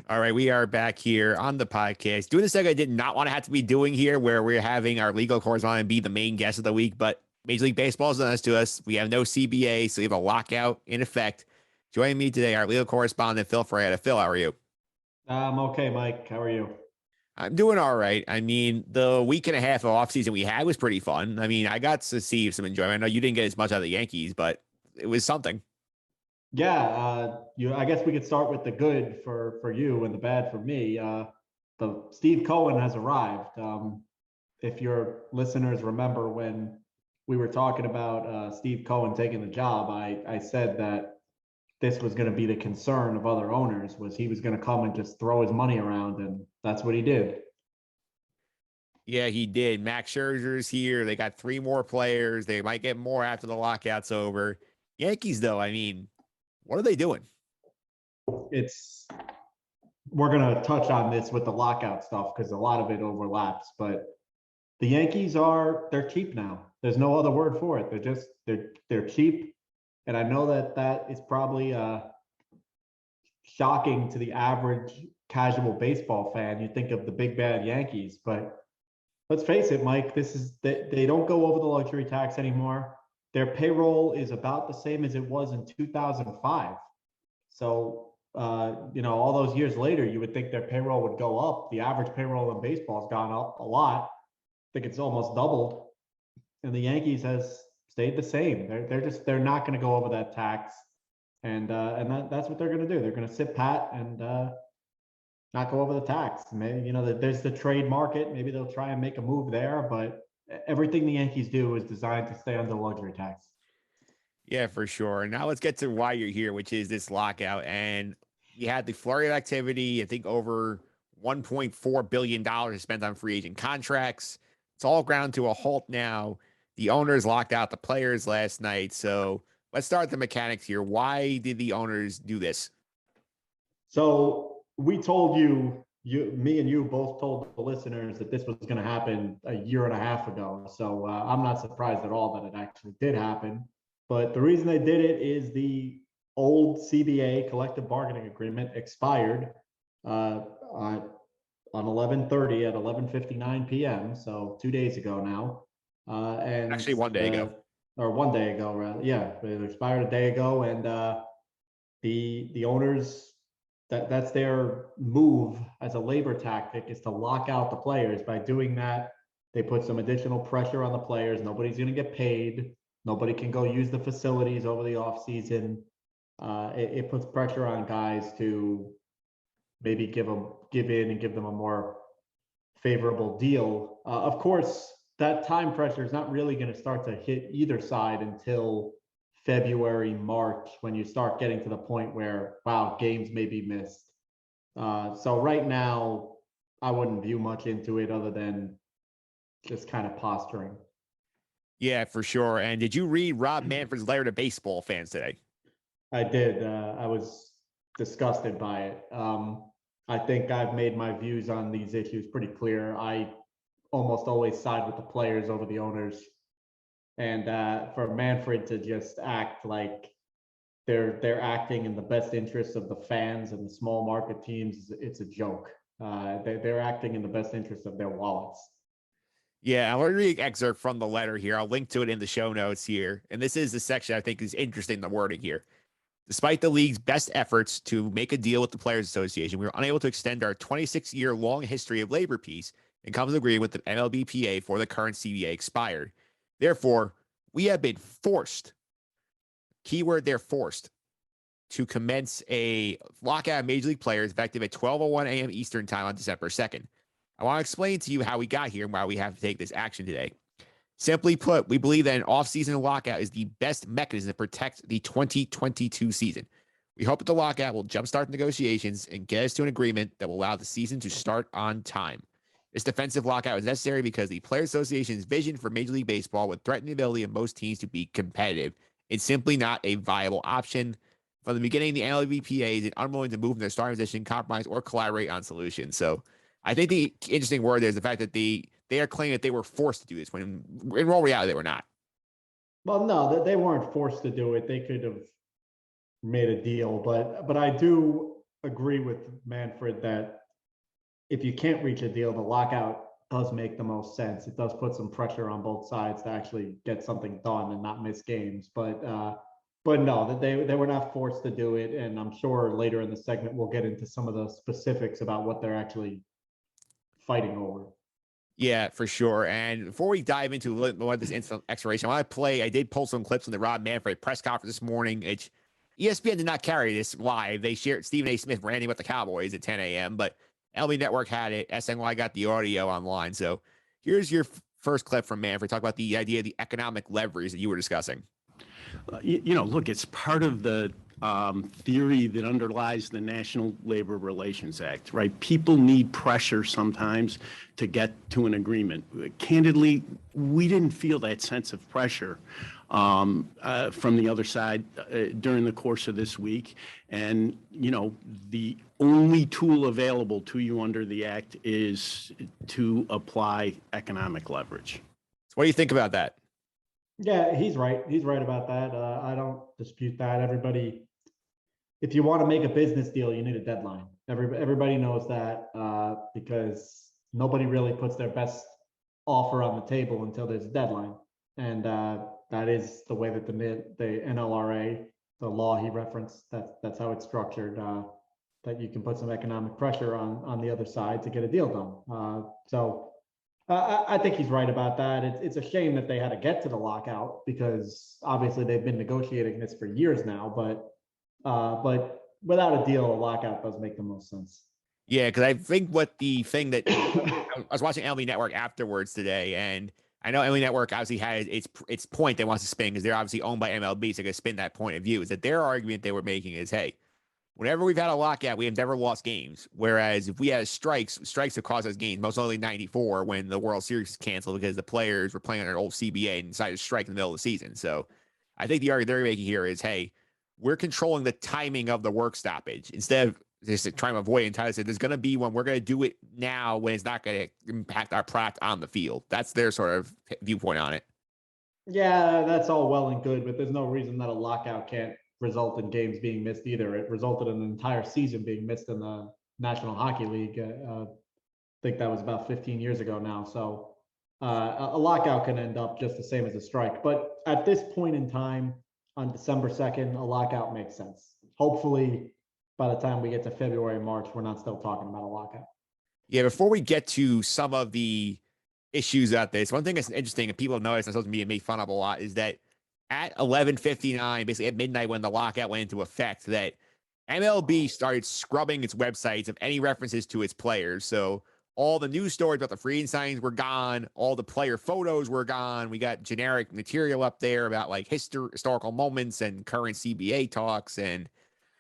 All right, we are back here on the podcast doing this thing I did not want to have to be doing here, where we're having our legal correspondent be the main guest of the week. But Major League Baseball has done this to us. We have no CBA, so we have a lockout in effect. Joining me today, our legal correspondent Phil Fraietta. Phil, how are you? I'm okay, Mike. How are you? I'm doing all right. I mean, the week and a half of offseason we had was pretty fun. I mean, I got to see some enjoyment. I know you didn't get as much out of the Yankees, but it was something. Yeah, I guess we could start with the good for you and the bad for me. The Steve Cohen has arrived. If your listeners remember when we were talking about Steve Cohen taking the job, I said that this was going to be the concern of other owners, was he was going to come and just throw his money around, and that's what he did. Yeah, he did. Max Scherzer's here. They got three more players. They might get more after the lockout's over. Yankees, though, I mean, what are they doing? It's We're going to touch on this with the lockout stuff because a lot of it overlaps, but the Yankees they're cheap now. There's no other word for it. They're cheap. And I know that is probably shocking to the average casual baseball fan. You think of the big bad Yankees, but let's face it, Mike, they don't go over the luxury tax anymore. Their payroll is about the same as it was in 2005. So all those years later, you would think their payroll would go up. The average payroll in baseball has gone up a lot. I think it's almost doubled, and the Yankees has stayed the same. They're not going to go over that tax, and that's what they're going to do. They're going to sit pat and not go over the tax. Maybe there's the trade market. Maybe they'll try and make a move there, but everything the Yankees do is designed to stay under luxury tax. Yeah, for sure. Now let's get to why you're here, which is this lockout. And you had the flurry of activity. I think over $1.4 billion spent on free agent contracts. It's all ground to a halt now. The owners locked out the players last night. So let's start the mechanics here. Why did the owners do this? So we told me and you both told the listeners that this was going to happen a year and a half ago. So I'm not surprised at all that it actually did happen. But the reason they did it is the old CBA collective bargaining agreement expired on 11:30 at 11:59 p.m. So 2 days ago now, and Actually, one day ago. or one day ago, rather. Yeah, it expired a day ago, and the owners, that's their move as a labor tactic, is to lock out the players. By doing that, they put some additional pressure on the players. Nobody's going to get paid. Nobody can go use the facilities over the off season. It puts pressure on guys to maybe give in and give them a more favorable deal. Of course, that time pressure is not really going to start to hit either side until February, March, when you start getting to the point where, wow, games may be missed. So right now, I wouldn't view much into it other than just kind of posturing. Yeah, for sure. And did you read Rob Manfred's letter to baseball fans today? I did. I was disgusted by it. I think I've made my views on these issues pretty clear. I almost always side with the players over the owners. And for Manfred to just act like they're acting in the best interests of the fans and the small market teams, it's a joke. They're acting in the best interest of their wallets. Yeah, I'll read an excerpt from the letter here. I'll link to it in the show notes here. And this is the section I think is interesting, the wording here. Despite the league's best efforts to make a deal with the Players Association, we were unable to extend our 26-year long history of labor peace and come to agree with the MLBPA for the current CBA expired. Therefore, we have been forced, keyword there, forced, to commence a lockout of Major League players effective at 12:01 a.m. Eastern Time on December 2nd. I want to explain to you how we got here and why we have to take this action today. Simply put, we believe that an off-season lockout is the best mechanism to protect the 2022 season. We hope that the lockout will jumpstart negotiations and get us to an agreement that will allow the season to start on time. This defensive lockout is necessary because the Players Association's vision for Major League Baseball would threaten the ability of most teams to be competitive. It's simply not a viable option. From the beginning, the MLBPA is unwilling to move in their starting position, compromise, or collaborate on solutions. So I think the interesting word there is the fact that they are claiming that they were forced to do this when in real reality they were not. Well, no, they weren't forced to do it. They could have made a deal, but I do agree with Manfred that if you can't reach a deal, the lockout does make the most sense. It does put some pressure on both sides to actually get something done and not miss games. But no, that they were not forced to do it. And I'm sure later in the segment we'll get into some of the specifics about what they're actually fighting over. Yeah, for sure. And before we dive into what this instant expiration, I did pull some clips from the Rob Manfred press conference this morning. ESPN did not carry this live. They shared Stephen A. Smith ranting with the Cowboys at 10 a.m., but MLB Network had it. SNY got the audio online. So here's your first clip from Manfred. Talk about the idea of the economic leverage that you were discussing. Look, it's part of the theory that underlies the National Labor Relations Act, right? People need pressure sometimes to get to an agreement. Candidly, we didn't feel that sense of pressure from the other side during the course of this week. And, the only tool available to you under the act is to apply economic leverage. So what do you think about that? Yeah, he's right. He's right about that. I don't dispute that. Everybody, if you want to make a business deal, you need a deadline. Everybody knows that because nobody really puts their best offer on the table until there's a deadline. And that is the way that the NLRA, the law he referenced, that's how it's structured, that you can put some economic pressure on the other side to get a deal done. So I think he's right about that. It's a shame that they had to get to the lockout because obviously they've been negotiating this for years now, but without a deal, a lockout does make the most sense. Yeah, because I think what the thing that I was watching MLB Network afterwards today, and I know MLB Network obviously has its point they wants to spin because they're obviously owned by MLB, so they're going to spin that point of view. Is that their argument they were making is, hey, whenever we've had a lockout, we have never lost games. Whereas if we had strikes have caused us games, most only 94 when the World Series was canceled because the players were playing on an old CBA and decided to strike in the middle of the season. So I think the argument they're making here is, hey, we're controlling the timing of the work stoppage instead of just trying to avoid it. Tyler said there's going to be one, we're going to do it now when it's not going to impact our product on the field. That's their sort of viewpoint on it. Yeah, that's all well and good, but there's no reason that a lockout can't result in games being missed either. It resulted in an entire season being missed in the National Hockey League. I think that was about 15 years ago now. So a lockout can end up just the same as a strike. But at this point in time, on December 2nd, a lockout makes sense. Hopefully, by the time we get to February, March, we're not still talking about a lockout. Yeah, before we get to some of the issues out there, one thing that's interesting and people have noticed and social media made fun of a lot is that at 11:59, basically at midnight when the lockout went into effect, that MLB started scrubbing its websites of any references to its players. So all the news stories about the free agent signings were gone. All the player photos were gone. We got generic material up there about like historical moments and current CBA talks. And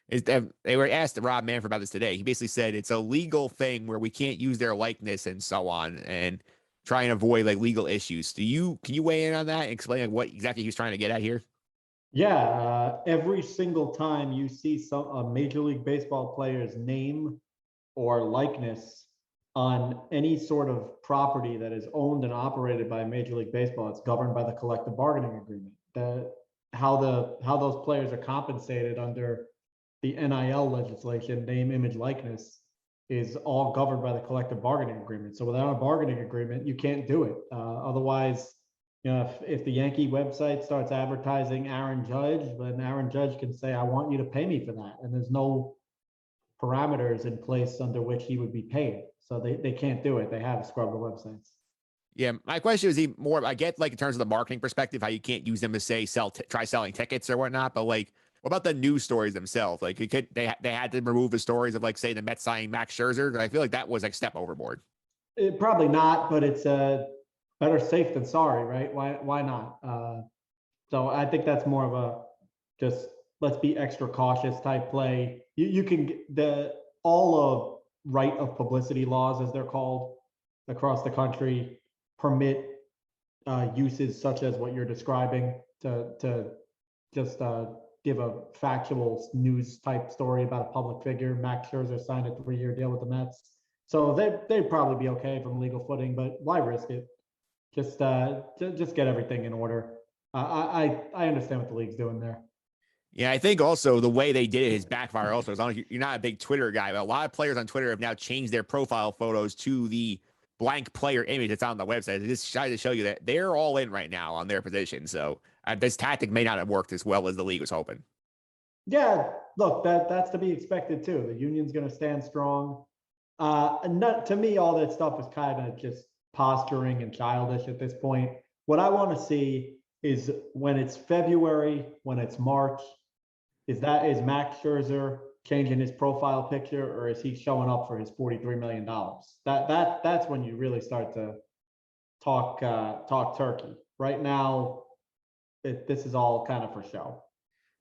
they were asked Rob Manfred about this today. He basically said it's a legal thing where we can't use their likeness and so on, and try and avoid like legal issues. Can you weigh in on that and explain like, what exactly he was trying to get at here? Yeah, every single time you see a Major League Baseball player's name or likeness on any sort of property that is owned and operated by Major League Baseball, it's governed by the collective bargaining agreement. How those players are compensated under the NIL legislation, name, image, likeness, is all governed by the collective bargaining agreement. So without a bargaining agreement, you can't do it. Otherwise, if the Yankee website starts advertising Aaron Judge, then Aaron Judge can say, I want you to pay me for that. And there's no parameters in place under which he would be paid. So they can't do it. They have to scrub the websites. Yeah, my question is even more, I get like in terms of the marketing perspective, how you can't use them to say try selling tickets or whatnot, but like, what about the news stories themselves? Like they had to remove the stories of like, say, the Mets signing Max Scherzer. I feel like that was like step overboard. Probably not, but it's better safe than sorry, right? Why not? So I think that's more of a just let's be extra cautious type play. You can all of right of publicity laws, as they're called, across the country permit uses such as what you're describing to just give a factual news type story about a public figure. Max Scherzer signed a 3-year deal with the Mets. So they'd probably be okay from legal footing, but why risk it? Just get everything in order. I understand what the league's doing there. Yeah, I think also the way they did it is backfire also. As long as you're not a big Twitter guy, but a lot of players on Twitter have now changed their profile photos to the blank player image that's on the website. It just tries to show you that they're all in right now on their position. So this tactic may not have worked as well as the league was hoping. Yeah, look, that's to be expected too. The union's going to stand strong. Not, to me, all that stuff is kind of just posturing and childish at this point. What I want to see is when it's February, when it's March, is Max Scherzer changing his profile picture, or is he showing up for his $43 million? That's when you really start to talk turkey. Right now, this is all kind of for show.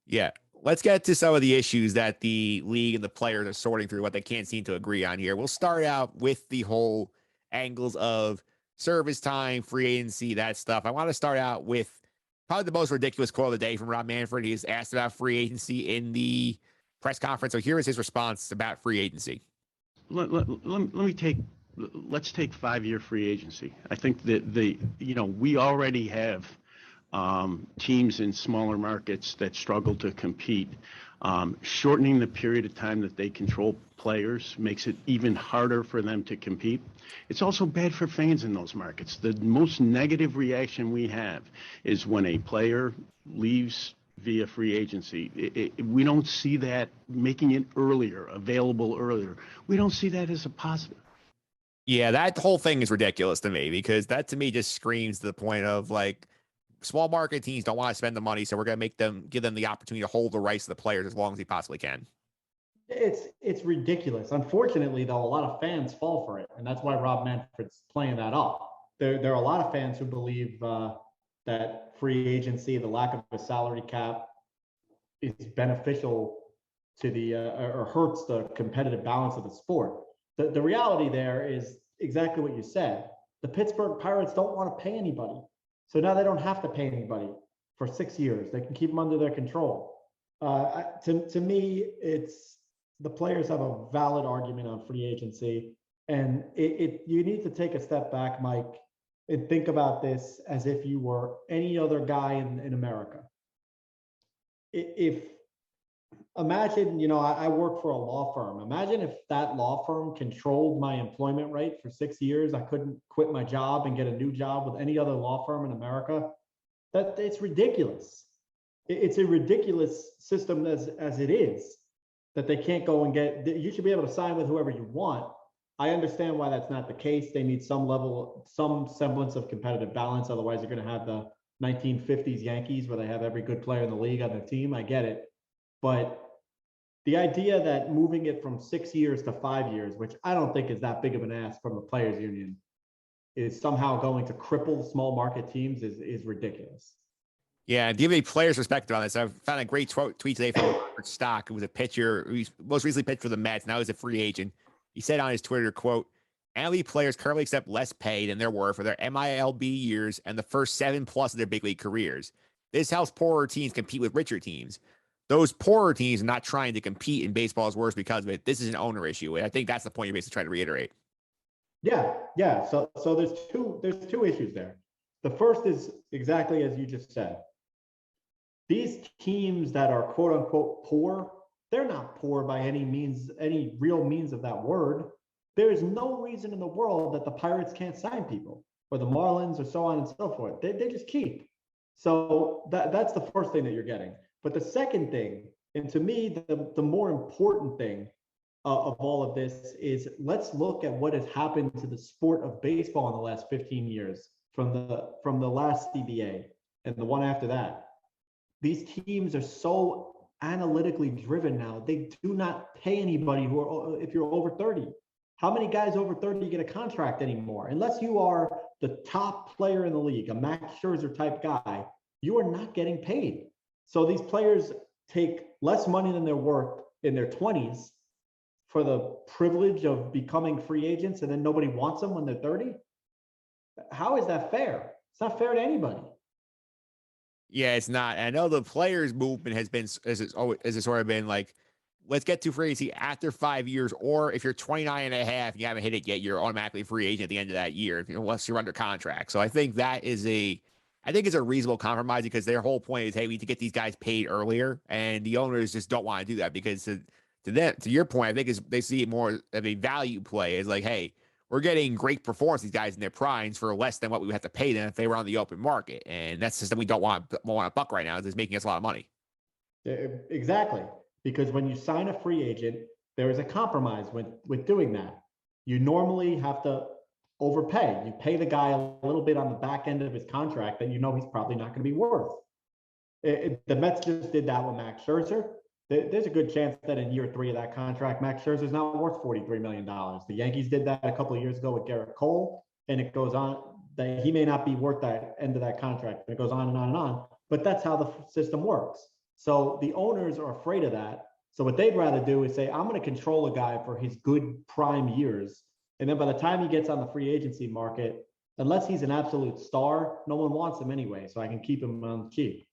Yeah. Let's get to some of the issues that the league and the players are sorting through, what they can't seem to agree on here. We'll start out with the whole angles of service time, free agency, that stuff. I want to start out with probably the most ridiculous quote of the day from Rob Manfred. He's asked about free agency in the press conference. So here is his response about free agency. Let's take 5-year free agency. I think that we already have teams in smaller markets that struggle to compete. Shortening the period of time that they control players makes it even harder for them to compete. It's also bad for fans in those markets. The most negative reaction we have is when a player leaves via free agency. We don't see that, making it available earlier. We don't see that as a positive. Yeah, that whole thing is ridiculous to me, because that to me just screams to the point of like, small market teams don't want to spend the money, so we're going to give them the opportunity to hold the rights of the players as long as they possibly can. It's ridiculous. Unfortunately, though, a lot of fans fall for it, and that's why Rob Manfred's playing that up. There are a lot of fans who believe that free agency, the lack of a salary cap, is beneficial to the or hurts the competitive balance of the sport. The reality there is exactly what you said. The Pittsburgh Pirates don't want to pay anybody. So now they don't have to pay anybody for 6 years. They can keep them under their control. To me, it's the players have a valid argument on free agency, and you need to take a step back, Mike, and think about this as if you were any other guy in America. If imagine, I work for a law firm. Imagine if that law firm controlled my employment rate for 6 years. I couldn't quit my job and get a new job with any other law firm in America. It's ridiculous. It's a ridiculous system as it is, that they can't go and get. You should be able to sign with whoever you want. I understand why that's not the case. They need some semblance of competitive balance. Otherwise, you're going to have the 1950s Yankees where they have every good player in the league on their team. I get it. But the idea that moving it from 6 years to 5 years, which I don't think is that big of an ask from the players union, is somehow going to cripple small market teams is ridiculous. Yeah, to give a player's perspective on this, I found a great tweet today from Robert Stock, who was a pitcher, who most recently pitched for the Mets. Now he's a free agent. He said on his Twitter, quote, MLB players currently accept less pay than they're worth for their MILB years and the first 7+ of their big league careers. This helps poorer teams compete with richer teams. Those poorer teams are not trying to compete in baseball's worst because of it. This is an owner issue. And I think that's the point you're basically trying to reiterate. Yeah. So there's two issues there. The first is exactly as you just said. These teams that are quote unquote poor, they're not poor by any means, any real means of that word. There is no reason in the world that the Pirates can't sign people, or the Marlins, or so on and so forth. They just keep. So that's the first thing that you're getting. But the second thing, and to me, the more important thing of all of this is, let's look at what has happened to the sport of baseball in the last 15 years from the last CBA and the one after that. These teams are so analytically driven now. They do not pay anybody if you're over 30. How many guys over 30 get a contract anymore? Unless you are the top player in the league, a Max Scherzer type guy, you are not getting paid. So these players take less money than they're worth in their 20s for the privilege of becoming free agents, and then nobody wants them when they're 30. How is that fair? It's not fair to anybody. Yeah, it's not. And I know the players' movement has sort of been like, let's get to free agency after 5 years, or if you're 29 and a half, you haven't hit it yet, you're automatically free agent at the end of that year, unless you're under contract. So I think that is a I think it's a reasonable compromise because their whole point is, hey, we need to get these guys paid earlier, and the owners just don't want to do that because to them, to your point, I think is they see it more of a value play. It's like, hey, we're getting great performance these guys in their primes for less than what we would have to pay them if they were on the open market, and that's just that we don't want to buck right now. It's making us a lot of money. Exactly, because when you sign a free agent, there is a compromise with doing that. You normally have to overpay. You pay the guy a little bit on the back end of his contract that you know he's probably not going to be worth. The Mets just did that with Max Scherzer. There's a good chance that in year 3 of that contract, Max Scherzer is not worth $43 million. The Yankees did that a couple of years ago with Garrett Cole, and it goes on that he may not be worth that end of that contract. And it goes on and on and on, but that's how the system works. So the owners are afraid of that. So what they'd rather do is say, I'm going to control a guy for his good prime years. And then by the time he gets on the free agency market, unless he's an absolute star, no one wants him anyway. So I can keep him on cheap.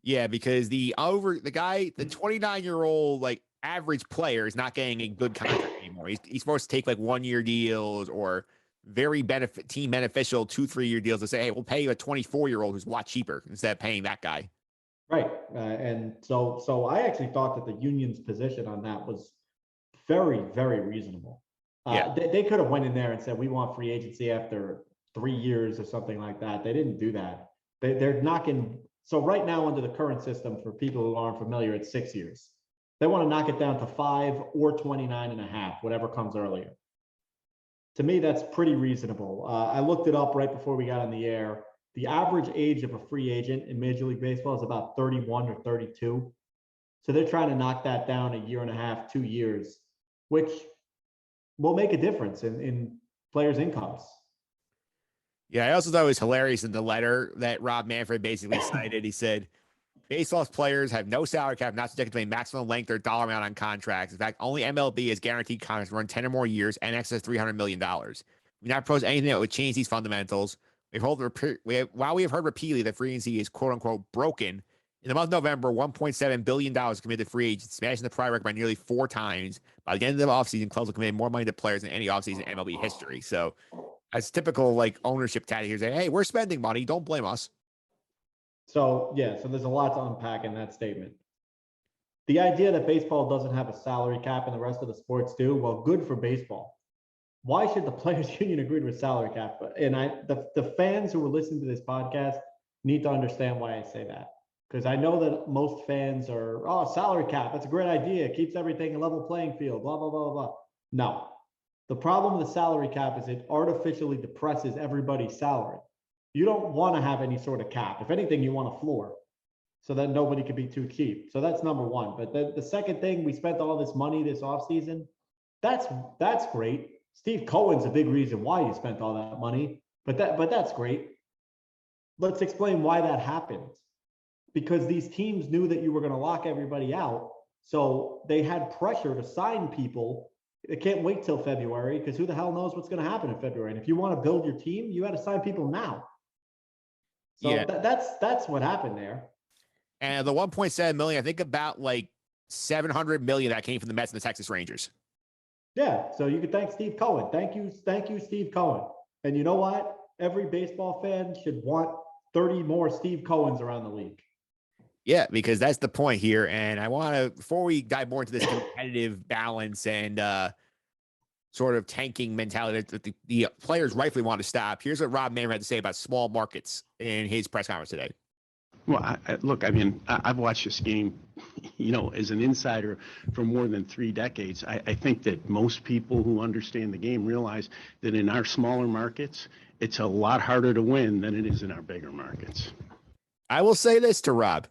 Yeah, because the 29-year-old like average player is not getting a good contract anymore. He's supposed to take like 1-year deals or very team beneficial 2-3-year deals to say, hey, we'll pay you a 24-year-old who's a lot cheaper instead of paying that guy. Right. And so I actually thought that the union's position on that was very, very reasonable. Yeah. They could have went in there and said, we want free agency after 3 years or something like that. They didn't do that. They're knocking. So right now under the current system, for people who aren't familiar, it's 6 years. They want to knock it down to 5 or 29 and a half, whatever comes earlier. To me, that's pretty reasonable. I looked it up right before we got on the air. The average age of a free agent in Major League Baseball is about 31 or 32. So they're trying to knock that down 1.5 years, 2 years, which will make a difference in players' incomes. Yeah, I also thought it was hilarious in the letter that Rob Manfred basically cited. He said, baseball's players have no salary cap, not subjected to a maximum length or dollar amount on contracts. In fact, only MLB has guaranteed contracts run 10 or more years and excess of $300 million. We not propose anything that would change these fundamentals. While we have heard repeatedly that free agency is quote unquote broken, in the month of November, $1.7 billion committed to free agents, smashing the prior record by nearly 4 times. By the end of the offseason, clubs will commit more money to players than any offseason in MLB history. So that's typical like ownership tactic here. Say, hey, we're spending money. Don't blame us. So yeah, so there's a lot to unpack in that statement. The idea that baseball doesn't have a salary cap and the rest of the sports do, well, good for baseball. Why should the players union agree to a salary cap? And the fans who are listening to this podcast need to understand why I say that. Because I know that most fans are, oh, salary cap, that's a great idea. It keeps everything a level playing field, blah, blah, blah, blah. No. The problem with the salary cap is it artificially depresses everybody's salary. You don't want to have any sort of cap. If anything, you want a floor so that nobody can be too cheap. So that's number one. But the second thing, we spent all this money this offseason. That's great. Steve Cohen's a big reason why you spent all that money, but that's great. Let's explain why that happened. Because these teams knew that you were going to lock everybody out. So they had pressure to sign people. They can't wait till February because who the hell knows what's going to happen in February. And if you want to build your team, you got to sign people now. So yeah, that's what happened there. And the 1.7 million, I think about like 700 million that came from the Mets and the Texas Rangers. Yeah, so you could thank Steve Cohen. Thank you, Steve Cohen. And you know what? Every baseball fan should want 30 more Steve Cohens around the league. Yeah, because that's the point here. And I want to, before we dive more into this competitive balance and sort of tanking mentality that the players rightfully want to stop, here's what Rob Manfred had to say about small markets in his press conference today. Well, look, I mean, I've watched this game, as an insider for more than 3 decades. I think that most people who understand the game realize that in our smaller markets, it's a lot harder to win than it is in our bigger markets. I will say this to Rob.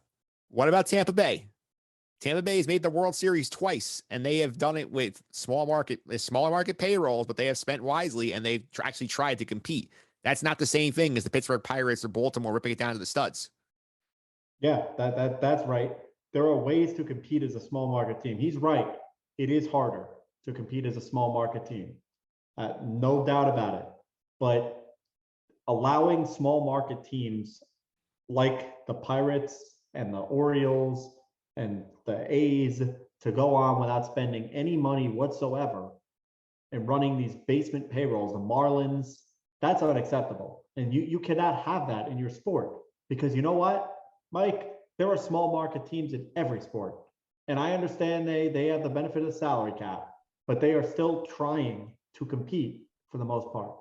What about Tampa Bay? Tampa Bay has made the World Series twice, and they have done it with smaller market payrolls, but they have spent wisely, and they've actually tried to compete. That's not the same thing as the Pittsburgh Pirates or Baltimore ripping it down to the studs. Yeah, that's right. There are ways to compete as a small market team. He's right. It is harder to compete as a small market team. No doubt about it. But allowing small market teams like the Pirates and the Orioles and the A's to go on without spending any money whatsoever and running these basement payrolls, the Marlins, That's unacceptable. And you cannot have that in your sport, because you know what, Mike, there are small market teams in every sport. And I understand they have the benefit of the salary cap, but they are still trying to compete for the most part.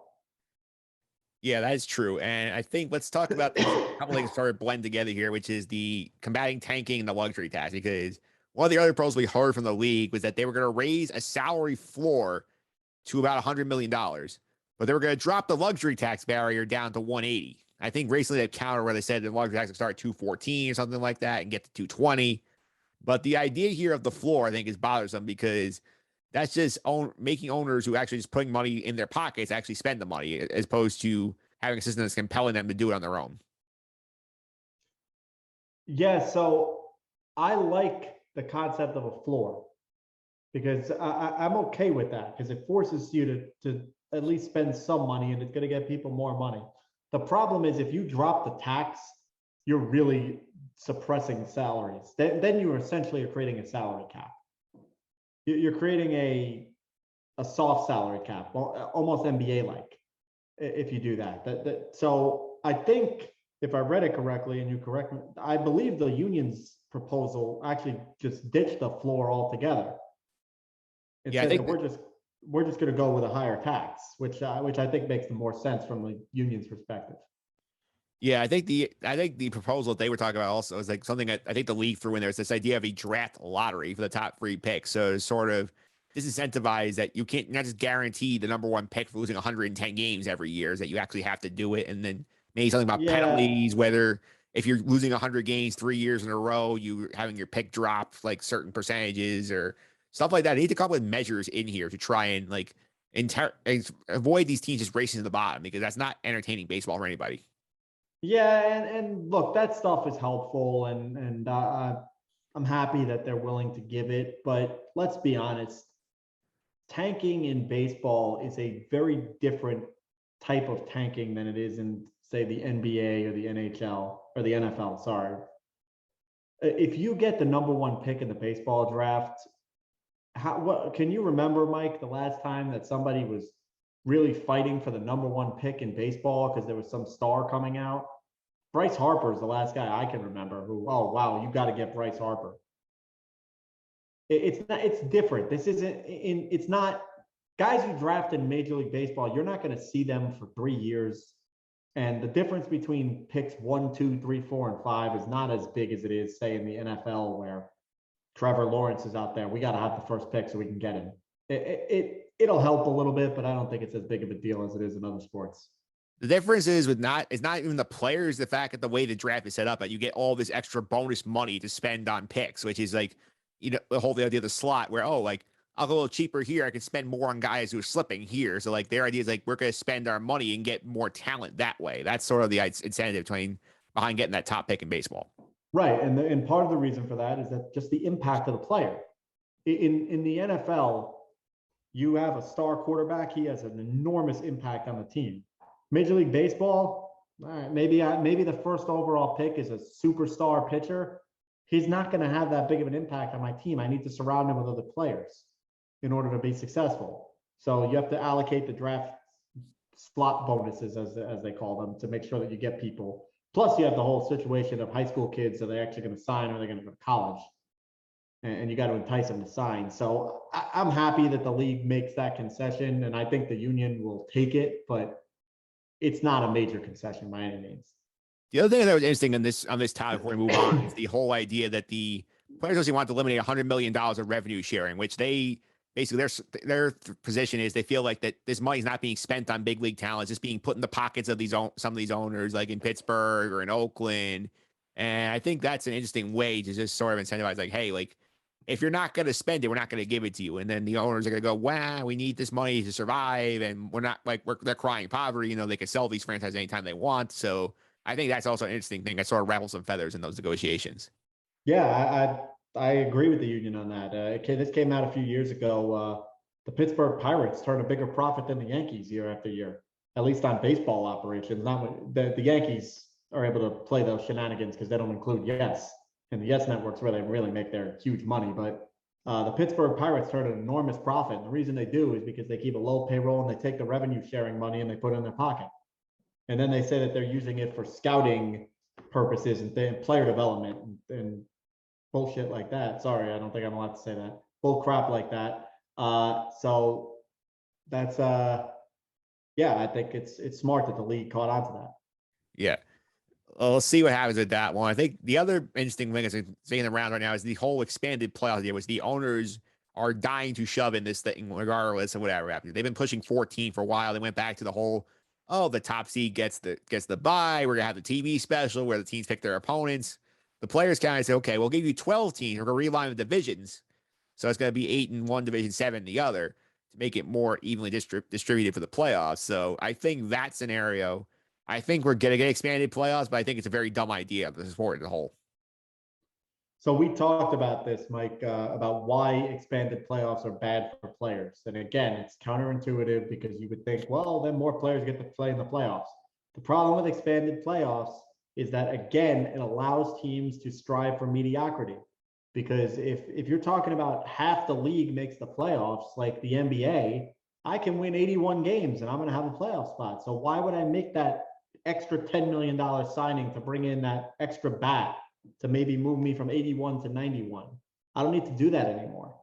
Yeah, that is true. And I think let's talk about this. A couple things sort of blend together here, which is the combating tanking and the luxury tax. Because one of the other proposals we heard from the league was that they were going to raise a salary floor to about $100 million, but they were going to drop the luxury tax barrier down to 180. I think recently they counter where they said the luxury tax would start at 214 or something like that and get to 220. But the idea here of the floor, I think, is bothersome because that's just making owners who actually just putting money in their pockets actually spend the money, as opposed to having a system that's compelling them to do it on their own. Yeah, so I like the concept of a floor, because I'm okay with that, because it forces you to at least spend some money, and it's going to get people more money. The problem is if you drop the tax, you're really suppressing salaries. Then you essentially are creating a salary cap. You're creating a soft salary cap, almost NBA-like, if you do that. So I think, if I read it correctly, and you correct me, I believe the union's proposal actually just ditched the floor altogether. It Yeah, I said think that we're just going to go with a higher tax, which I think makes the more sense from the union's perspective. Yeah, I think the proposal that they were talking about also is like something that I think the league threw in there. Is this idea of a draft lottery for the top 3 picks. So to sort of disincentivize that you can't not just guarantee the number 1 pick for losing 110 games every year, is that you actually have to do it. And then maybe something about Yeah. penalties, whether if you're losing 100 games 3 years in a row, you having your pick drop like certain percentages or stuff like that. They need to come up with measures in here to try and like avoid these teams just racing to the bottom, because that's not entertaining baseball for anybody. Yeah, and look, that stuff is helpful, and I'm happy that they're willing to give it. But let's be honest, tanking in baseball is a very different type of tanking than it is in, say, the NBA or the NHL or the NFL. Sorry. If you get the number 1 pick in the baseball draft, what can you remember, Mike, the last time that somebody was really fighting for the number 1 pick in baseball because there was some star coming out? Bryce Harper is the last guy I can remember who, oh, wow, you got to get Bryce Harper. It's different. This isn't it's not guys you draft in Major League Baseball. You're not going to see them for 3 years. And the difference between picks 1, 2, 3, 4, and 5 is not as big as it is, say, in the NFL, where Trevor Lawrence is out there. We got to have the first pick so we can get him. It'll help a little bit, but I don't think it's as big of a deal as it is in other sports. The difference is it's not even the players, the fact that the way the draft is set up, that you get all this extra bonus money to spend on picks, which is like, the whole idea of the slot where, oh, like I'll go a little cheaper here. I can spend more on guys who are slipping here. So like their idea is like, we're going to spend our money and get more talent that way. That's sort of the incentive behind getting that top pick in baseball. Right. And part of the reason for that is that just the impact of the player. In the NFL, you have a star quarterback. He has an enormous impact on the team. Major League Baseball, all right, maybe the first overall pick is a superstar pitcher. He's not going to have that big of an impact on my team. I need to surround him with other players in order to be successful. So you have to allocate the draft slot bonuses, as they call them, to make sure that you get people. Plus, you have the whole situation of high school kids. Are they actually going to sign, or are they going to go to college? And you got to entice them to sign. So I'm happy that the league makes that concession, and I think the union will take it, but it's not a major concession by any means. The other thing that was interesting on this topic before we move on is the whole idea that the Players Association want to eliminate $100 million of revenue sharing, which they basically their position is they feel like that this money is not being spent on big league talent, it's just being put in the pockets of some of these owners, like in Pittsburgh or in Oakland. And I think that's an interesting way to just sort of incentivize, like, hey, like if you're not going to spend it, we're not going to give it to you. And then the owners are going to go, wow, we need this money to survive, and we're not like they're crying poverty. They can sell these franchises anytime they want. So I think that's also an interesting thing that sort of rattles some feathers in those negotiations. Yeah, I agree with the union on that. This came out a few years ago. The Pittsburgh Pirates turn a bigger profit than the Yankees year after year, at least on baseball operations. Not the Yankees are able to play those shenanigans because they don't include Yes, and the Yes networks where they really make their huge money. But The Pittsburgh Pirates turned an enormous profit. And the reason they do is because they keep a low payroll and they take the revenue sharing money and they put it in their pocket. And then they say that they're using it for scouting purposes and player development and bullshit like that. Sorry, I don't think I'm allowed to say that. Bull crap like that. So that's yeah, I think it's smart that the league caught on to that. Yeah. Well, we'll see what happens with that one. I think the other interesting thing that's staying around right now is the whole expanded playoff idea, which the owners are dying to shove in this thing, regardless of whatever happens. They've been pushing 14 for a while. They went back to the whole, oh, the top seed gets the bye. We're gonna have the TV special where the teams pick their opponents. The players kind of say, okay, we'll give you 12 teams. We're gonna realign the divisions, so it's gonna be 8 in one division, 7 in the other, to make it more evenly distributed for the playoffs. So I think that scenario. I think we're going to get expanded playoffs, but I think it's a very dumb idea of the sport as a whole. So we talked about this, Mike, about why expanded playoffs are bad for players. And again, it's counterintuitive because you would think, well, then more players get to play in the playoffs. The problem with expanded playoffs is that, again, it allows teams to strive for mediocrity. Because if you're talking about half the league makes the playoffs, like the NBA, I can win 81 games and I'm going to have a playoff spot. So why would I make that extra $10 million signing to bring in that extra bat to maybe move me from 81 to 91? I don't need to do that anymore.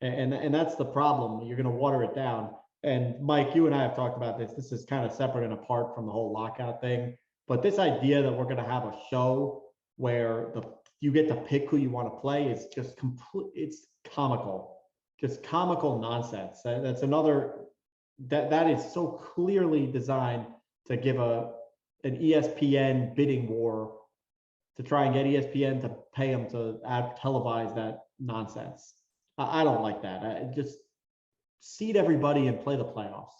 And that's the problem. You're going to water it down. And Mike, you and I have talked about this. This is kind of separate and apart from the whole lockout thing. But this idea that we're going to have a show where you get to pick who you want to play is just complete. It's comical, just comical nonsense. That's another that is so clearly designed to give an ESPN bidding war to try and get ESPN to pay them to televise that nonsense. I don't like that. I just seed everybody and play the playoffs.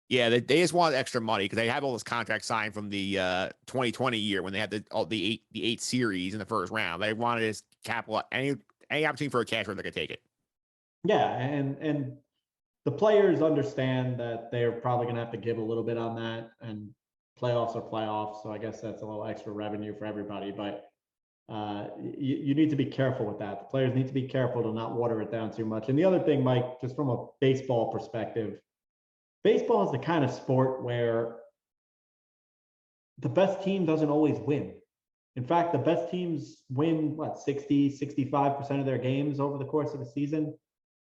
Yeah, they just want extra money because they have all this contract signed from the 2020 year when they had the eight series in the first round. They wanted to capital any opportunity for a cash where they could take it. Yeah, and the players understand that they're probably going to have to give a little bit on that, and playoffs are playoffs, so I guess that's a little extra revenue for everybody. But you need to be careful with that. The players need to be careful to not water it down too much. And the other thing, Mike, just from a baseball perspective, baseball is the kind of sport where the best team doesn't always win. In fact, the best teams win, 60, 65% of their games over the course of a season.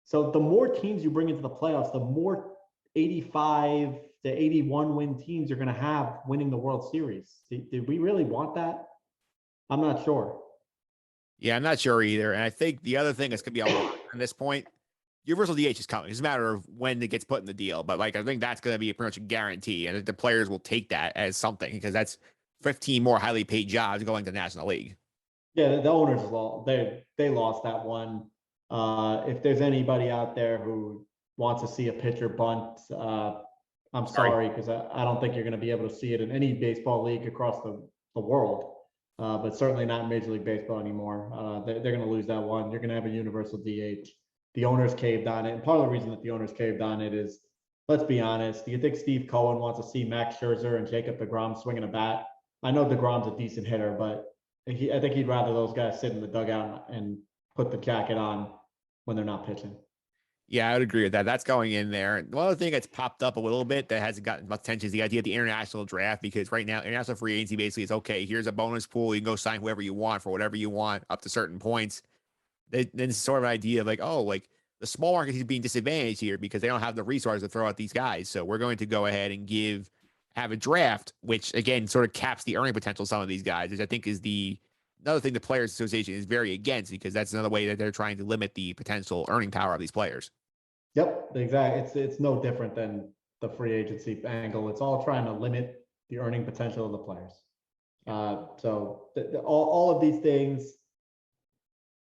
So the more teams you bring into the playoffs, the more 85 to 81 win teams you're going to have winning the World Series. Did we really want that? I'm not sure. Yeah, I'm not sure either. And I think the other thing that's going to be a lot at this point, universal DH is coming. It's a matter of when it gets put in the deal. But I think that's going to be pretty much a guarantee. And the players will take that as something because that's 15 more highly paid jobs going to the National League. Yeah, the owners they lost that one. If there's anybody out there who wants to see a pitcher bunt, I'm sorry, because I don't think you're going to be able to see it in any baseball league across the world, but certainly not in Major League Baseball anymore. They're going to lose that one. You're going to have a universal DH. The owners caved on it. And part of the reason that the owners caved on it is, let's be honest, do you think Steve Cohen wants to see Max Scherzer and Jacob deGrom swinging a bat? I know deGrom's a decent hitter, but I think he'd rather those guys sit in the dugout and put the jacket on when they're not pitching. Yeah, I would agree with that. That's going in there. One other thing that's popped up a little bit that hasn't gotten much attention is the idea of the international draft, because right now, international free agency basically is, okay, here's a bonus pool. You can go sign whoever you want for whatever you want up to certain points. Then it's sort of an idea of the small market is being disadvantaged here because they don't have the resources to throw out these guys. So we're going to go ahead and have a draft, which again sort of caps the earning potential of some of these guys, which I think is another thing the Players Association is very against, because that's another way that they're trying to limit the potential earning power of these players. Yep, exactly. It's no different than the free agency angle. It's all trying to limit the earning potential of the players. So all of these things,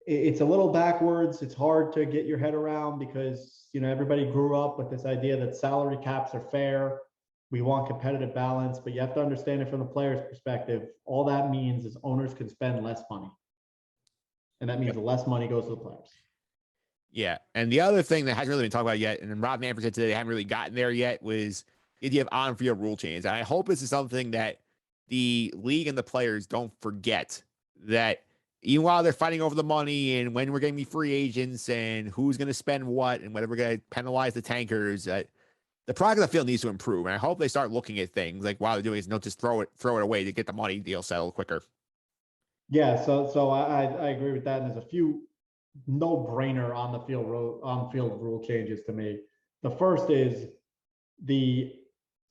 it's a little backwards. It's hard to get your head around because, everybody grew up with this idea that salary caps are fair. We want competitive balance, but you have to understand it from the player's perspective. All that means is owners can spend less money. And that means the less money goes to the players. Yeah. And the other thing that hasn't really been talked about yet, and then Rob Manfred said today they haven't really gotten there yet, was the idea of on-field rule changes. And I hope this is something that the league and the players don't forget, that even while they're fighting over the money and when we're going to be free agents and who's going to spend what and whether we're going to penalize the tankers, the product of the field needs to improve. And I hope they start looking at things like while they're doing is not just throw it away to get the money deal settled quicker. Yeah, so I agree with that. And there's a few no-brainer on the field rule changes to me. The first is the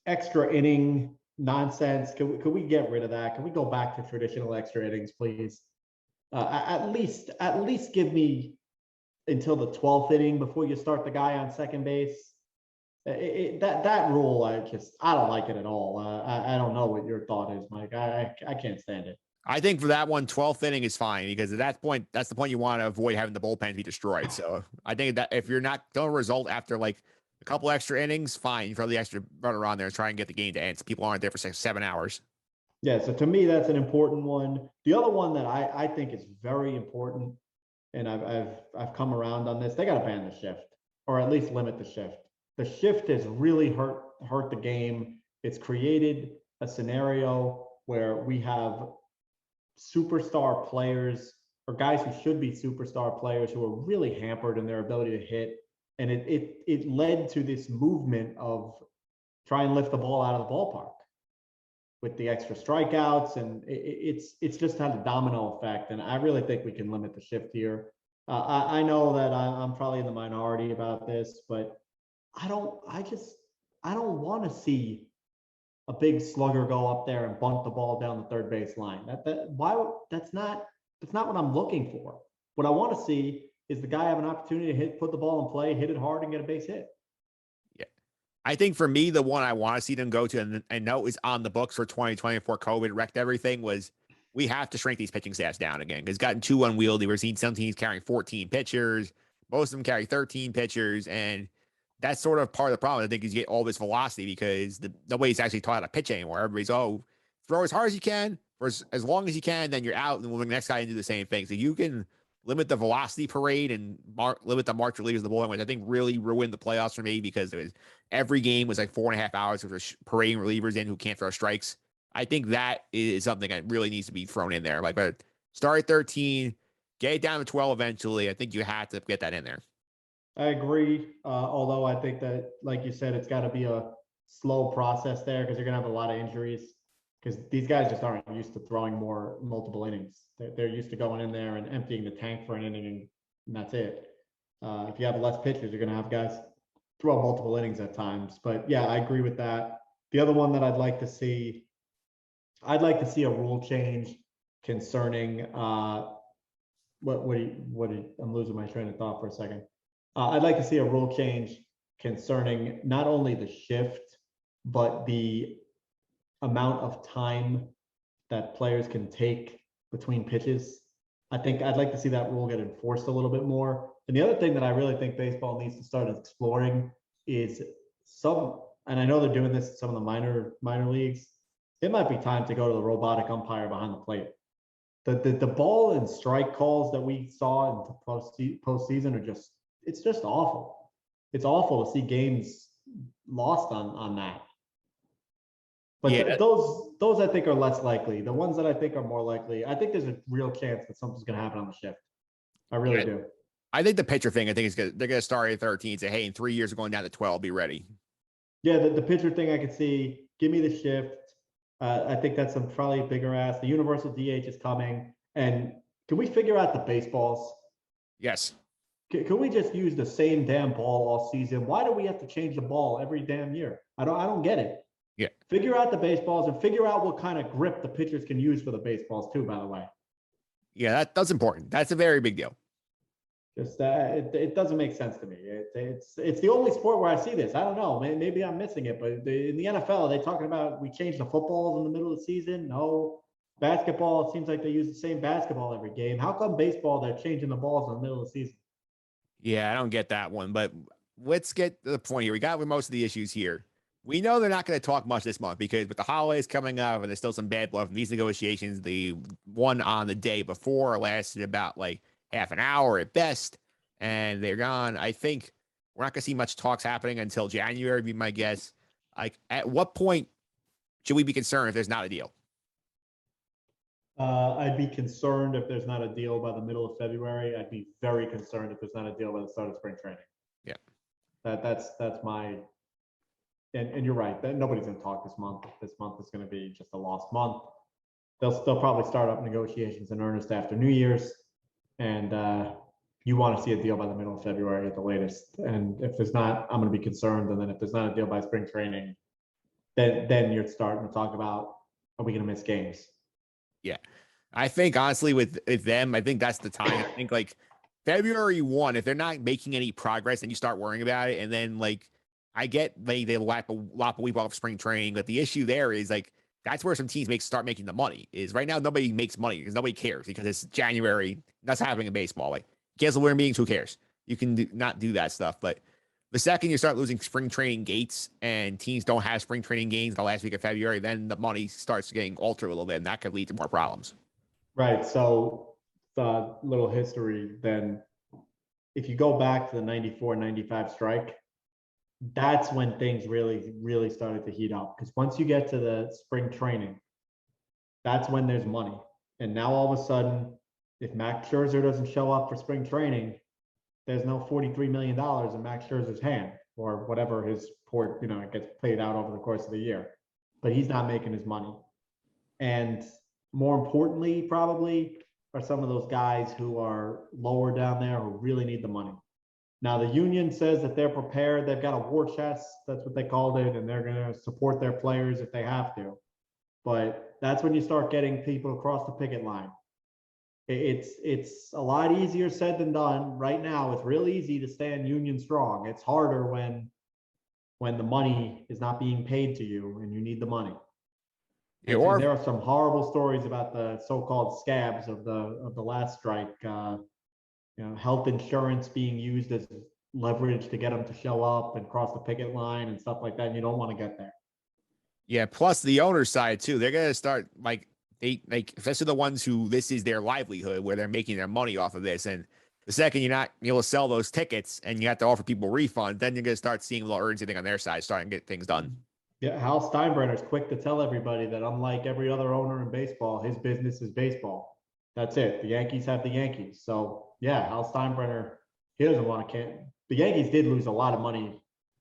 extra inning nonsense. Could we get rid of that? Can we go back to traditional extra innings, please? At least give me until the 12th inning before you start the guy on second base. That rule, I don't like it at all. I don't know what your thought is, Mike. I can't stand it. I think for that one, 12th inning is fine because at that point, that's the point you want to avoid having the bullpen be destroyed. So I think that if you're not going to result after like a couple extra innings, fine. You throw the extra runner on there and try and get the game to end so people aren't there for 7 hours. Yeah, so to me, that's an important one. The other one that I think is very important, and I've come around on this, they got to ban the shift or at least limit the shift. The shift has really hurt the game. It's created a scenario where we have superstar players or guys who should be superstar players who are really hampered in their ability to hit. And it led to this movement of try and lift the ball out of the ballpark with the extra strikeouts. And it's just had a domino effect. And I really think we can limit the shift here. I know that I'm probably in the minority about this, but I don't want to see a big slugger go up there and bunt the ball down the third base line. That's not what I'm looking for. What I want to see is the guy have an opportunity to put the ball in play, hit it hard, and get a base hit. Yeah. I think for me, the one I want to see them go to, and I know is on the books for 2020 before COVID wrecked everything, was we have to shrink these pitching staffs down again. It's gotten too unwieldy. We're seeing some teams carrying 14 pitchers. Most of them carry 13 pitchers. And that's sort of part of the problem, I think, is you get all this velocity because nobody's actually taught how to pitch anymore. Everybody's, throw as hard as you can for as long as you can, then you're out, and we'll bring the next guy and do the same thing. So you can limit the velocity parade and limit the march relievers of the bullpen, which I think really ruined the playoffs for me because every game was like 4.5 hours of parading relievers in who can't throw strikes. I think that is something that really needs to be thrown in there. Like, but start at 13, get it down to 12 eventually. I think you have to get that in there. I agree. Although I think that, like you said, it's got to be a slow process there because you're going to have a lot of injuries because these guys just aren't used to throwing multiple innings. They're used to going in there and emptying the tank for an inning, and that's it. If you have less pitchers, you're going to have guys throw multiple innings at times. But yeah, I agree with that. The other one that I'd like to see a rule change concerning I'm losing my train of thought for a second. I'd like to see a rule change concerning not only the shift, but the amount of time that players can take between pitches. I think I'd like to see that rule get enforced a little bit more. And the other thing that I really think baseball needs to start exploring is and I know they're doing this in some of the minor leagues, it might be time to go to the robotic umpire behind the plate. The ball and strike calls that we saw in postseason are it's just awful. It's awful to see games lost on that. But yeah, those I think are less likely. The ones that I think are more likely, I think there's a real chance that something's going to happen on the shift. I really do. I think the pitcher thing, I think they're going to start at 13 and say, hey, in 3 years, we're going down to 12. Be ready. Yeah, the pitcher thing I could see. Give me the shift. I think that's probably a bigger ask. The universal DH is coming. And can we figure out the baseballs? Yes. Can we just use the same damn ball all season? Why do we have to change the ball every damn year? I don't get it. Yeah. Figure out the baseballs and figure out what kind of grip the pitchers can use for the baseballs too, by the way. Yeah, that's important. That's a very big deal. Just it doesn't make sense to me. It's the only sport where I see this. I don't know. Maybe I'm missing it, but in the NFL, are they talking about we change the footballs in the middle of the season? No. Basketball, it seems like they use the same basketball every game. How come baseball, they're changing the balls in the middle of the season? Yeah, I don't get that one, but let's get to the point here. We got with most of the issues here. We know they're not going to talk much this month because with the holidays coming up and there's still some bad blood from these negotiations, the one on the day before lasted about like half an hour at best, and they're gone. I think we're not going to see much talks happening until January, be my guess. Like, at what point should we be concerned if there's not a deal? I'd be concerned if there's not a deal by the middle of February. I'd be very concerned if there's not a deal by the start of spring training. Yeah. That's my, and you're right, that nobody's gonna talk this month. This month is gonna be just a lost month. They'll probably start up negotiations in earnest after New Year's. And you want to see a deal by the middle of February at the latest. And if there's not, I'm gonna be concerned. And then if there's not a deal by spring training, then you're starting to talk about, are we gonna miss games? Yeah. I think honestly with them, I think that's the time. I think like February 1, if they're not making any progress, then you start worrying about it. And then like I get they lap a week off spring training, but the issue there is like that's where some teams start making the money. Is right now nobody makes money because nobody cares because it's January. That's happening in baseball. Like cancel winter meetings, who cares? You can not do that stuff. But the second you start losing spring training gates and teams don't have spring training games the last week of February, then the money starts getting altered a little bit, and that could lead to more problems. Right. So the little history then, if you go back to the 94-95 strike, that's when things really started to heat up. Because once you get to the spring training, that's when there's money. And now all of a sudden, if Max Scherzer doesn't show up for spring training, there's no $43 million in Max Scherzer's hand or whatever his port, it gets paid out over the course of the year. But he's not making his money. And more importantly, probably, are some of those guys who are lower down there who really need the money. Now, the union says that they're prepared. They've got a war chest. That's what they called it. And they're going to support their players if they have to. But that's when you start getting people across the picket line. It's a lot easier said than done. Right now, it's real easy to stand union strong. It's harder when the money is not being paid to you and you need the money. Yeah, and there are some horrible stories about the so-called scabs of the last strike. Health insurance being used as leverage to get them to show up and cross the picket line and stuff like that. And you don't want to get there. Yeah. Plus the owner's side too. They're gonna start especially the ones who this is their livelihood, where they're making their money off of this. And the second you're not able to sell those tickets and you have to offer people refunds, then you're gonna start seeing little urgency on their side, starting to get things done. Yeah, Hal Steinbrenner is quick to tell everybody that unlike every other owner in baseball, his business is baseball. That's it. The Yankees have the Yankees. So yeah, Hal Steinbrenner, he doesn't want to the Yankees did lose a lot of money.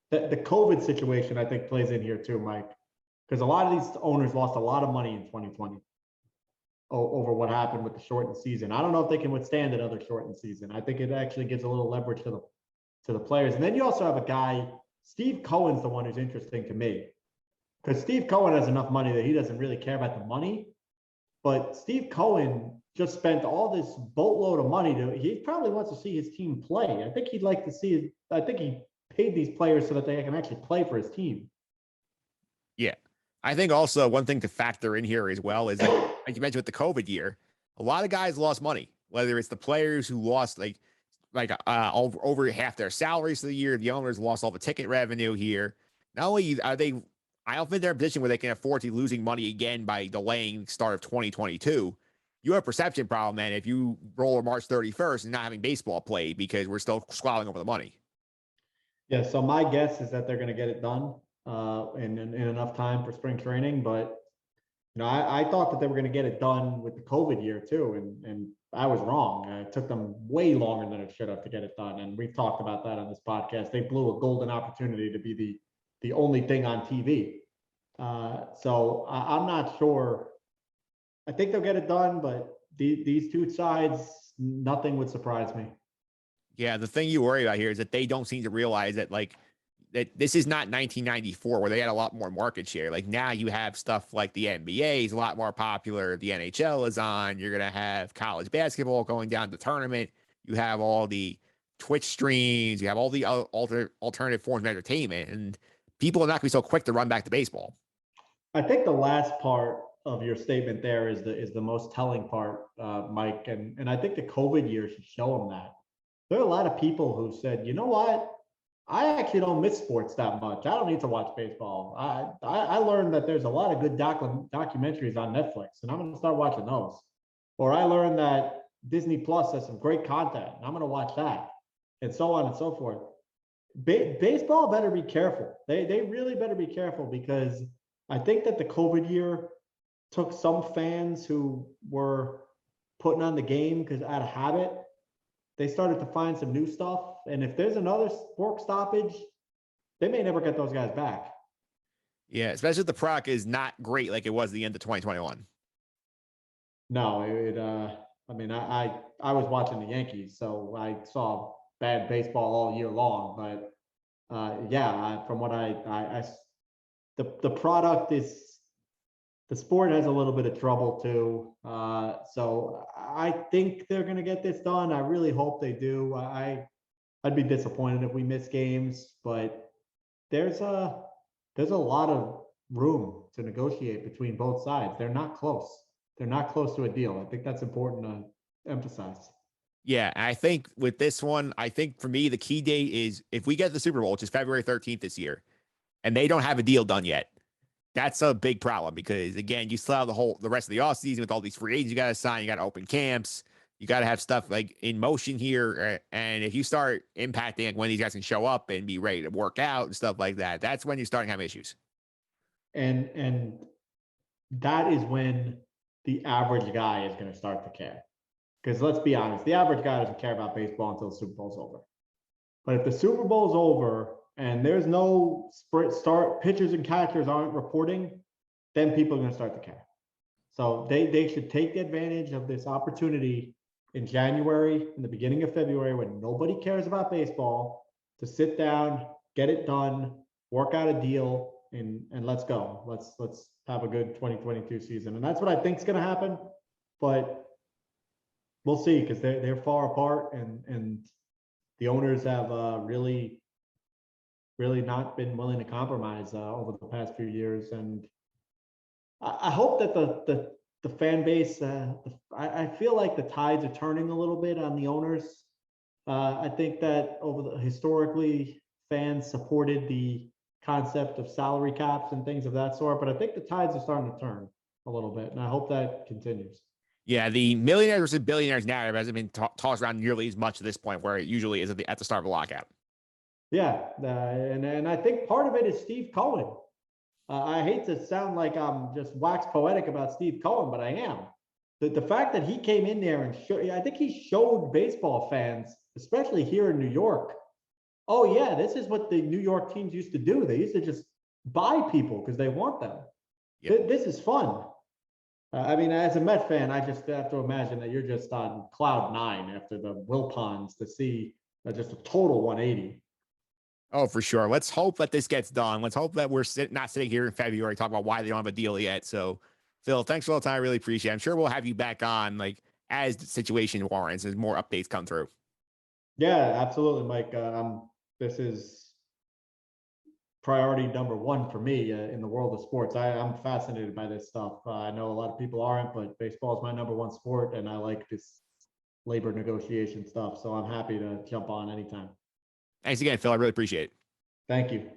The COVID situation, I think, plays in here too, Mike, because a lot of these owners lost a lot of money in 2020 over what happened with the shortened season. I don't know if they can withstand another shortened season. I think it actually gives a little leverage to the players. And then you also have a guy, Steve Cohen's the one who's interesting to me, because Steve Cohen has enough money that he doesn't really care about the money. But Steve Cohen just spent all this boatload of money he probably wants to see his team play. I think he'd like to see, I think he paid these players so that they can actually play for his team. Yeah. I think also one thing to factor in here as well is like you mentioned with the COVID year, a lot of guys lost money, whether it's the players who lost over half their salaries for the year. The owners lost all the ticket revenue here. Not only are they, I don't think they're in a position where they can afford to losing money again by delaying the start of 2022. You have a perception problem, man, if you roll March 31st and not having baseball played because we're still squabbling over the money. Yeah, so my guess is that they're going to get it done in enough time for spring training. But I thought that they were going to get it done with the COVID year too, and I was wrong. It took them way longer than it should have to get it done, and we've talked about that on this podcast. They blew a golden opportunity to be the only thing on TV. So I'm not sure. I think they'll get it done, but these two sides, nothing would surprise me. Yeah, the thing you worry about here is that they don't seem to realize that that this is not 1994 where they had a lot more market share. Like now you have stuff like the NBA is a lot more popular. The NHL is on. You're going to have college basketball going down the tournament. You have all the Twitch streams. You have all the alternative forms of entertainment, and people are not going to be so quick to run back to baseball. I think the last part of your statement there is the most telling part, Mike, and I think the COVID year should show them that. There are a lot of people who said, you know what? I actually don't miss sports that much. I don't need to watch baseball. I learned that there's a lot of good documentaries on Netflix, and I'm going to start watching those. Or I learned that Disney Plus has some great content, and I'm going to watch that, and so on and so forth. Baseball better be careful. They really better be careful, because I think that the COVID year took some fans who were putting on the game because out of habit, they started to find some new stuff. And if there's another work stoppage, they may never get those guys back. Yeah, especially if the product is not great like it was the end of 2021. No, I mean, I was watching the Yankees, so I saw bad baseball all year long. But yeah, from what the product is, the sport has a little bit of trouble too. So I think they're going to get this done. I really hope they do. I'd be disappointed if we miss games, but there's a lot of room to negotiate between both sides. They're not close. They're not close to a deal. I think that's important to emphasize. Yeah, I think with this one, I think for me, the key date is if we get the Super Bowl, which is February 13th this year, and they don't have a deal done yet, that's a big problem because again, you still have the rest of the offseason with all these free agents you got to sign, you got to open camps, you got to have stuff like in motion here. And if you start impacting like when these guys can show up and be ready to work out and stuff like that, that's when you're starting to have issues. And that is when the average guy is going to start to care. Because let's be honest, the average guy doesn't care about baseball until the Super Bowl's over. But if the Super Bowl's over and there's no start, pitchers and catchers aren't reporting, then people are going to start to care. So they should take advantage of this opportunity in January, in the beginning of February, when nobody cares about baseball, to sit down, get it done, work out a deal, and let's go. Let's have a good 2022 season. And that's what I think is going to happen. But we'll see, because they're far apart, and the owners have really not been willing to compromise over the past few years. And I hope that the fan base, I feel like the tides are turning a little bit on the owners. I think that historically, fans supported the concept of salary caps and things of that sort, but I think the tides are starting to turn a little bit, and I hope that continues. Yeah, the millionaires versus billionaires narrative hasn't been tossed around nearly as much at this point, where it usually is at the start of a lockout. Yeah, and I think part of it is Steve Cohen. I hate to sound like I'm just wax poetic about Steve Cohen, but I am. The fact that he came in there and I think he showed baseball fans, especially here in New York, oh yeah, this is what the New York teams used to do. They used to just buy people because they want them. Yep. This is fun. I mean, as a Met fan, I just have to imagine that you're just on cloud 9 after the Wilpons to see just a total 180. Oh, for sure. Let's hope that this gets done. Let's hope that we're not sitting here in February talking about why they don't have a deal yet. So, Phil, thanks for all the time. I really appreciate it. I'm sure we'll have you back on like as the situation warrants, as more updates come through. Yeah, absolutely, Mike. This is priority number 1 for me in the world of sports. I'm fascinated by this stuff. I know a lot of people aren't, but baseball is my number 1 sport, and I like this labor negotiation stuff. So I'm happy to jump on anytime. Thanks again, Phil. I really appreciate it. Thank you.